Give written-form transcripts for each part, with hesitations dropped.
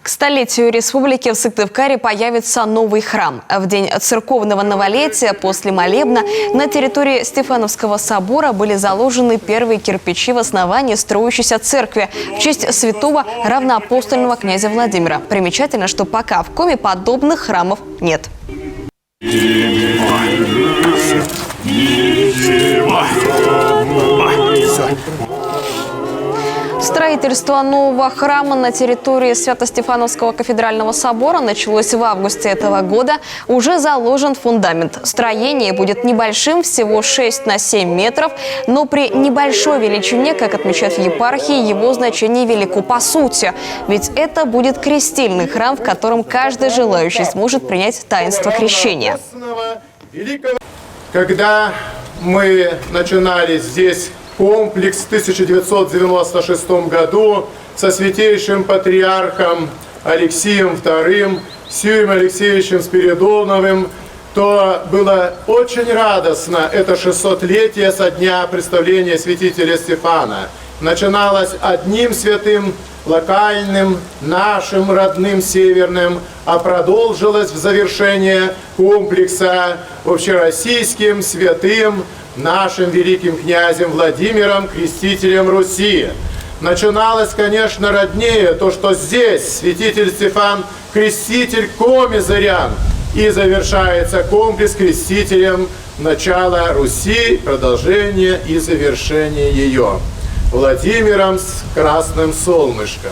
К столетию республики в Сыктывкаре появится новый храм. В день церковного новолетия после молебна на территории Стефановского собора были заложены первые кирпичи в основании строящейся церкви в честь святого равноапостольного князя Владимира. Примечательно, что пока в Коми подобных храмов нет. Строительство нового храма на территории Свято-Стефановского кафедрального собора началось в августе этого года. Уже заложен фундамент. Строение будет небольшим, всего 6 на 7 метров, но при небольшой величине, как отмечают в епархии, его значение велико по сути. Ведь это будет крестильный храм, в котором каждый желающий сможет принять таинство крещения. Когда мы начинали здесь комплекс в 1996 году со святейшим патриархом Алексием II, Сием Алексеевичем Спиридоновым, то было очень радостно это 600-летие со дня представления святителя Стефана. Начиналось одним святым, локальным, нашим, родным, северным, а продолжилось в завершение комплекса общероссийским, святым, нашим великим князем Владимиром, крестителем Руси. Начиналось, конечно, роднее то, что здесь святитель Стефан – креститель коми-зырян, и завершается комплекс крестителем начала Руси, продолжение и завершение ее Владимиром с красным солнышком.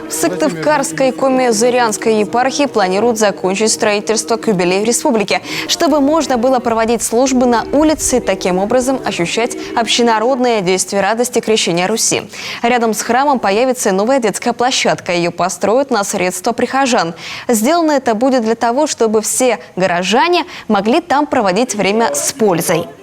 В Сыктывкарской коми-зырянской епархии планируют закончить строительство к юбилею республики, чтобы можно было проводить службы на улице и таким образом ощущать общенародное действие радости крещения Руси. Рядом с храмом появится и новая детская площадка. Ее построят на средства прихожан. Сделано это будет для того, чтобы все горожане могли там проводить время с пользой.